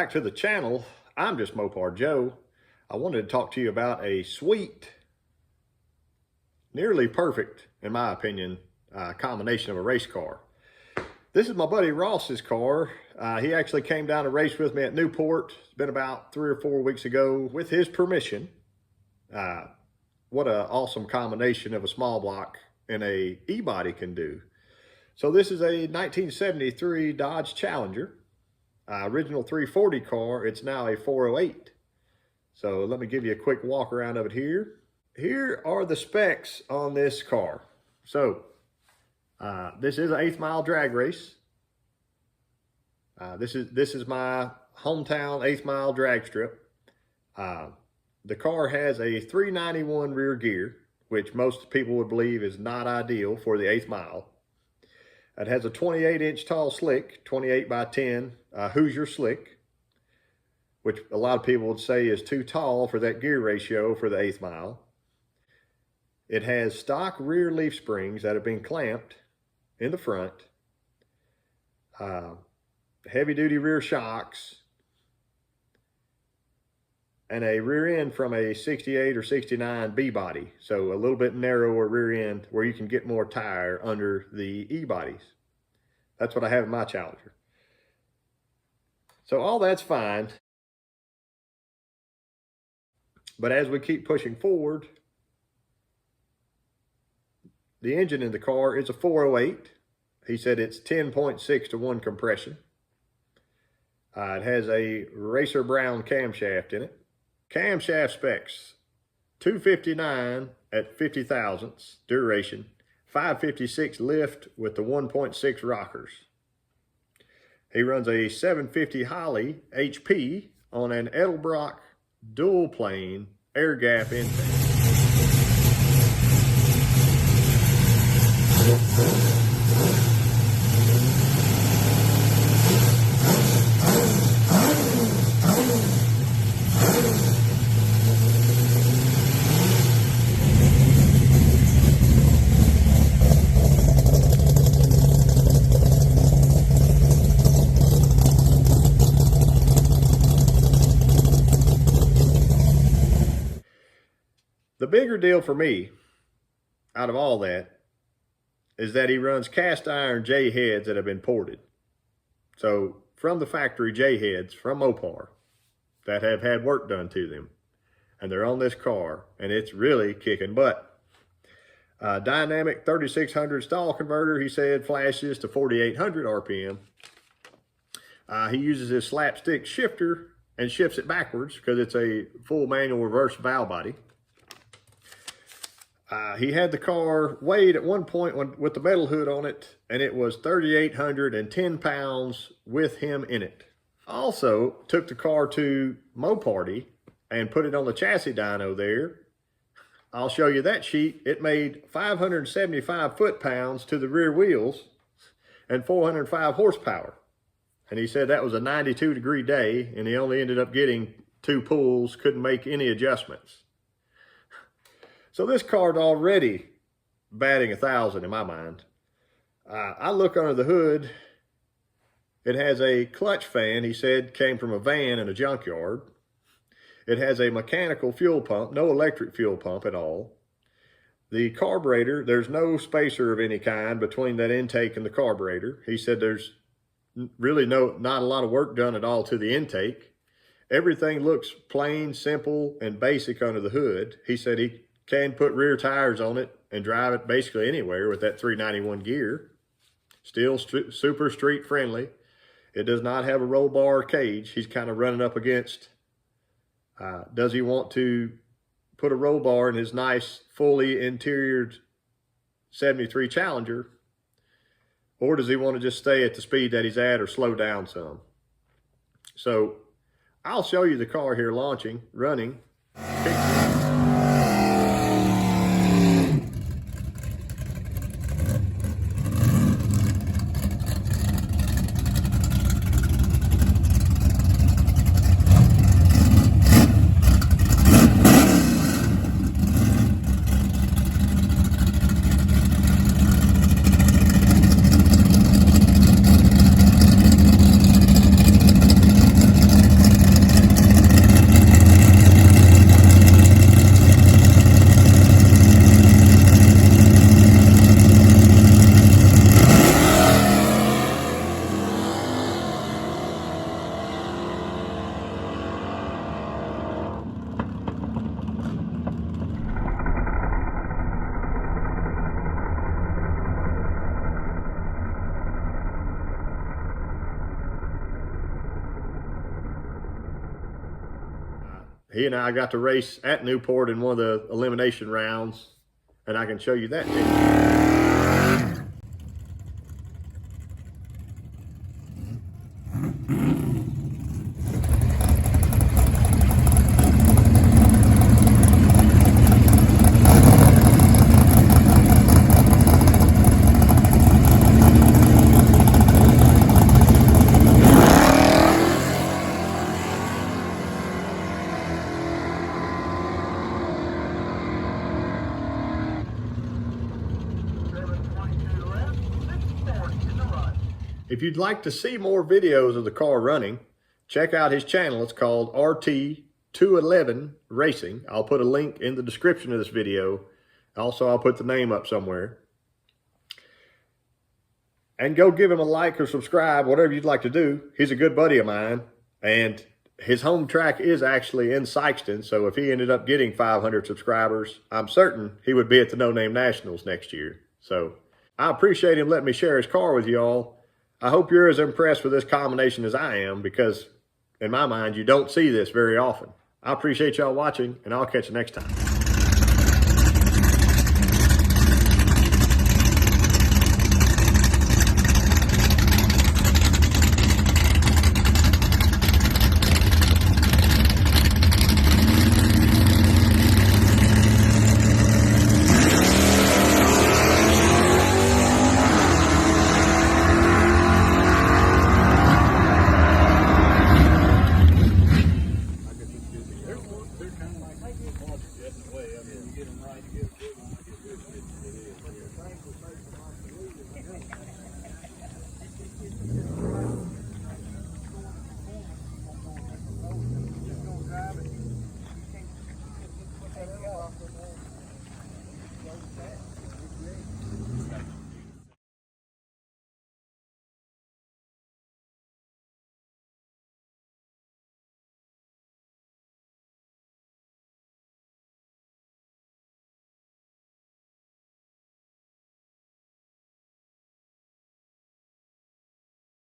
back to the channel. I'm just Mopar Joe. I wanted to talk to you about a sweet, nearly perfect, in my opinion, combination of a race car. This is my buddy Ross's car. He actually came down to race with me at Newport. It's been about 3 or 4 weeks ago with his permission. What an awesome combination of a small block and a e-body can do. So this is a 1973 Dodge Challenger. Original 340 car. It's now a 408. So let me give you a quick walk around of it here. Here are the specs on this car. So this is an 1/8 mile drag race. This is my hometown 1/8 mile drag strip. The car has a 391 rear gear, which most people would believe is not ideal for the 1/8 mile. It has a 28-inch tall slick, 28 by 10 Hoosier slick, which a lot of people would say is too tall for that gear ratio for the 1/8 mile. It has stock rear leaf springs that have been clamped in the front, heavy-duty rear shocks, and a rear end from a 68 or 69 B-body. So a little bit narrower rear end where you can get more tire under the E-bodies. That's what I have in my Challenger. So all that's fine. But as we keep pushing forward, the engine in the car is a 408. He said it's 10.6 to 1 compression. It has a Racer Brown camshaft in it. Camshaft specs: 259 at 50 thousandths duration, 556 lift with the 1.6 rockers. He runs a 750 Holley HP on an Edelbrock dual plane air gap intake. The bigger deal for me out of all that is that he runs cast iron J heads that have been ported. So from the factory J heads from Mopar that have had work done to them. And they're on this car and it's really kicking butt. Dynamic 3600 stall converter, he said, flashes to 4800 RPM. He uses his slapstick shifter and shifts it backwards because it's a full manual reverse valve body. He had the car weighed at one point with the metal hood on it, and it was 3,810 pounds with him in it. Also took the car to Moparty and put it on the chassis dyno there. I'll show you that sheet. It made 575 foot-pounds to the rear wheels and 405 horsepower. And he said that was a 92-degree day, and he only ended up getting 2 pulls, couldn't make any adjustments. So this car's already batting 1,000 in my mind. I look under the hood. It has a clutch fan, he said, came from a van in a junkyard. It has a mechanical fuel pump, no electric fuel pump at all. The carburetor, there's no spacer of any kind between that intake and the carburetor. He said there's really not a lot of work done at all to the intake. Everything looks plain, simple, and basic under the hood. He said he can put rear tires on it and drive it basically anywhere with that 391 gear. Still super street friendly. It does not have a roll bar or cage. He's kind of running up against, does he want to put a roll bar in his nice fully interiored 73 Challenger, or does he want to just stay at the speed that he's at or slow down some? So I'll show you the car here running. He and I got to race at Newport in one of the elimination rounds, and I can show you that too. If you'd like to see more videos of the car running, check out his channel. It's called RT211 Racing. I'll put a link in the description of this video. Also, I'll put the name up somewhere. And go give him a like or subscribe, whatever you'd like to do. He's a good buddy of mine, and his home track is actually in Sykeston, so if he ended up getting 500 subscribers, I'm certain he would be at the No Name Nationals next year. So I appreciate him letting me share his car with y'all. I hope you're as impressed with this combination as I am, because in my mind, you don't see this very often. I appreciate y'all watching, and I'll catch you next time.